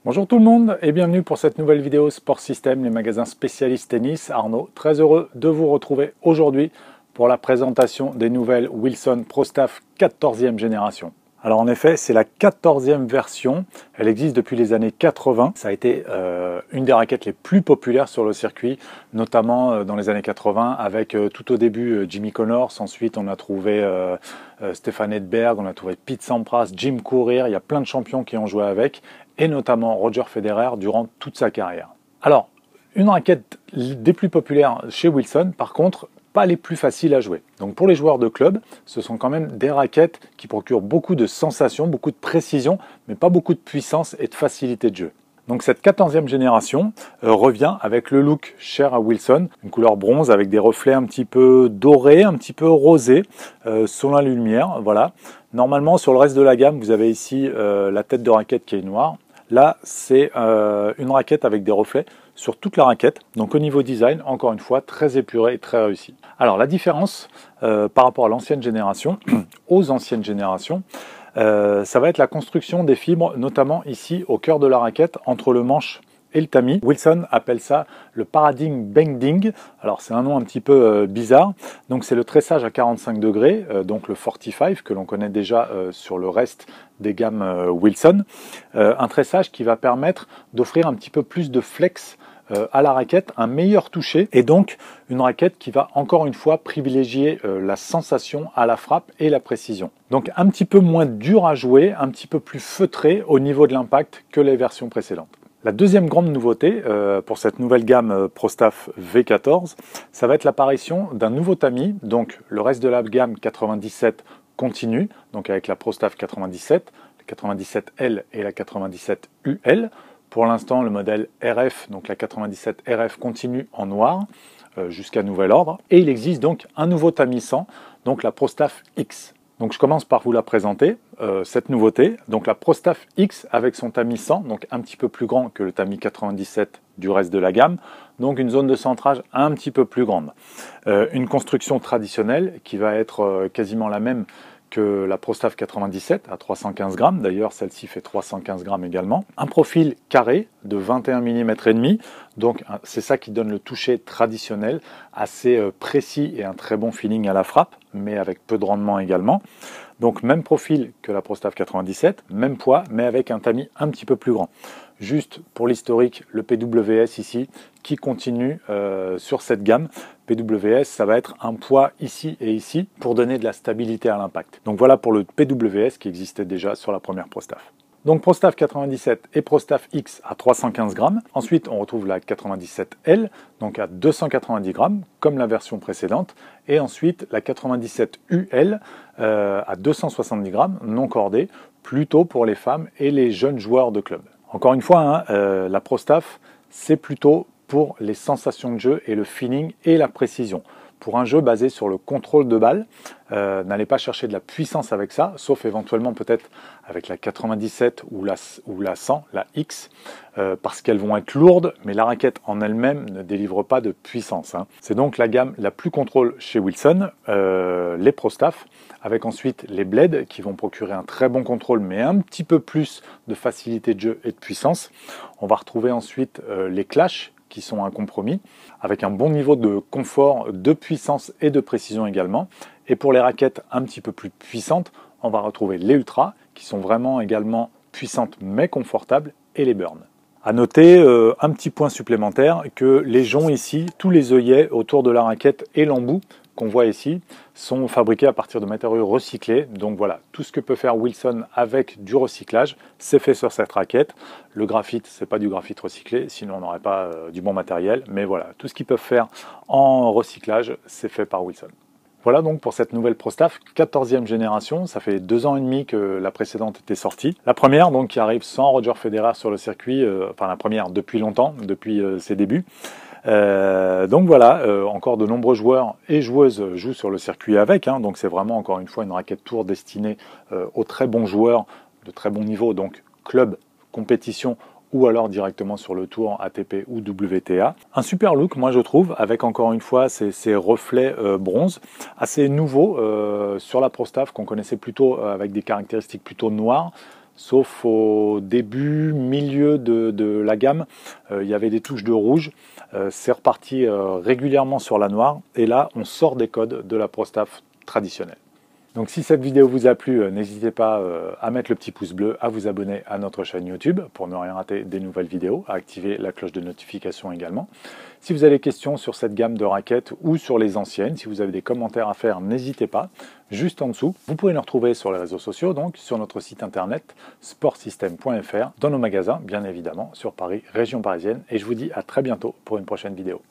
Bonjour tout le monde et bienvenue pour cette nouvelle vidéo Sport System, les magasins spécialistes tennis. Arnaud, très heureux de vous retrouver aujourd'hui pour la présentation des nouvelles Wilson Pro Staff 14e génération. Alors en effet, c'est la 14e version, elle existe depuis les années 80. Ça a été une des raquettes les plus populaires sur le circuit, notamment dans les années 80 avec tout au début Jimmy Connors, ensuite on a trouvé Stefan Edberg, on a trouvé Pete Sampras, Jim Courier, il y a plein de champions qui ont joué avec, et notamment Roger Federer durant toute sa carrière. Alors, une raquette des plus populaires chez Wilson, par contre, pas les plus faciles à jouer. Donc pour les joueurs de club, ce sont quand même des raquettes qui procurent beaucoup de sensations, beaucoup de précision, mais pas beaucoup de puissance et de facilité de jeu. Donc cette 14e génération revient avec le look cher à Wilson, une couleur bronze avec des reflets un petit peu dorés, un petit peu rosés, selon la lumière. Voilà. Normalement, sur le reste de la gamme, vous avez ici la tête de raquette qui est noire. Là, c'est une raquette avec des reflets sur toute la raquette. Donc au niveau design, encore une fois, très épuré et très réussi. Alors la différence par rapport à l'ancienne génération, aux anciennes générations, ça va être la construction des fibres, notamment ici au cœur de la raquette, entre le manche et le tamis. Wilson appelle ça le paradigm bending. Alors c'est un nom un petit peu bizarre. Donc c'est le tressage à 45 degrés, donc le 45 que l'on connaît déjà sur le reste des gammes Wilson. Un tressage qui va permettre d'offrir un petit peu plus de flex à la raquette, un meilleur toucher et donc une raquette qui va encore une fois privilégier la sensation à la frappe et la précision. Donc un petit peu moins dur à jouer, un petit peu plus feutré au niveau de l'impact que les versions précédentes. La deuxième grande nouveauté pour cette nouvelle gamme Pro Staff V14, ça va être l'apparition d'un nouveau tamis. Donc le reste de la gamme 97 continue, donc avec la Pro Staff 97, la 97L et la 97UL. Pour l'instant, le modèle RF, donc la 97 RF continue en noir jusqu'à nouvel ordre. Et il existe donc un nouveau tamis 100, donc la Pro Staff X. Donc je commence par vous la présenter, cette nouveauté. Donc la Pro Staff X avec son tamis 100, donc un petit peu plus grand que le tamis 97 du reste de la gamme. Donc une zone de centrage un petit peu plus grande. Une construction traditionnelle qui va être quasiment la même que la Pro Staff 97 à 315 grammes. D'ailleurs, celle-ci fait 315 grammes également. Un profil carré de 21 mm et demi. Donc, c'est ça qui donne le toucher traditionnel, assez précis et un très bon feeling à la frappe, mais avec peu de rendement également. Donc, même profil que la Pro Staff 97, même poids, mais avec un tamis un petit peu plus grand. Juste pour l'historique, le PWS ici, qui continue sur cette gamme. PWS, ça va être un poids ici et ici pour donner de la stabilité à l'impact. Donc voilà pour le PWS qui existait déjà sur la première Pro Staff. Donc Pro Staff 97 et Pro Staff X à 315 grammes. Ensuite, on retrouve la 97L, donc à 290 grammes, comme la version précédente. Et ensuite, la 97UL à 270 grammes, non cordée, plutôt pour les femmes et les jeunes joueurs de club. Encore une fois, la Pro Staff, c'est plutôt pour les sensations de jeu et le feeling et la précision. Pour un jeu basé sur le contrôle de balle, n'allez pas chercher de la puissance avec ça, sauf éventuellement peut-être avec la 97 ou la 100, la X, parce qu'elles vont être lourdes, mais la raquette en elle-même ne délivre pas de puissance. C'est donc la gamme la plus contrôle chez Wilson, les Pro Staff, avec ensuite les Blade qui vont procurer un très bon contrôle, mais un petit peu plus de facilité de jeu et de puissance. On va retrouver ensuite les Clash, qui sont un compromis, avec un bon niveau de confort, de puissance et de précision également. Et pour les raquettes un petit peu plus puissantes, on va retrouver les Ultra, qui sont vraiment également puissantes mais confortables, et les Burn. À noter un petit point supplémentaire, que les joncs ici, tous les œillets autour de la raquette et l'embout qu'on voit ici, sont fabriqués à partir de matériaux recyclés. Donc voilà, tout ce que peut faire Wilson avec du recyclage, c'est fait sur cette raquette. Le graphite, c'est pas du graphite recyclé, sinon on n'aurait pas du bon matériel. Mais voilà, tout ce qu'ils peuvent faire en recyclage, c'est fait par Wilson. Voilà donc pour cette nouvelle Pro Staff, 14e génération. Ça fait 2 ans et demi que la précédente était sortie. La première donc qui arrive sans Roger Federer sur le circuit, enfin la première depuis longtemps, depuis ses débuts. Donc voilà, encore de nombreux joueurs et joueuses jouent sur le circuit avec, donc c'est vraiment encore une fois une raquette tour destinée aux très bons joueurs de très bon niveau, donc club, compétition ou alors directement sur le tour ATP ou WTA. Un super look, moi je trouve, avec encore une fois ces reflets bronze, assez nouveaux sur la Pro Staff qu'on connaissait plutôt avec des caractéristiques plutôt noires. sauf au début, milieu de la gamme, il y avait des touches de rouge. C'est reparti régulièrement sur la noire, et là on sort des codes de la ProStaff traditionnelle. Donc si cette vidéo vous a plu, n'hésitez pas à mettre le petit pouce bleu, à vous abonner à notre chaîne YouTube pour ne rien rater des nouvelles vidéos, à activer la cloche de notification également. Si vous avez des questions sur cette gamme de raquettes ou sur les anciennes, si vous avez des commentaires à faire, n'hésitez pas, juste en dessous. Vous pouvez nous retrouver sur les réseaux sociaux, donc sur notre site internet sportsystem.fr, dans nos magasins, bien évidemment, sur Paris, région parisienne. Et je vous dis à très bientôt pour une prochaine vidéo.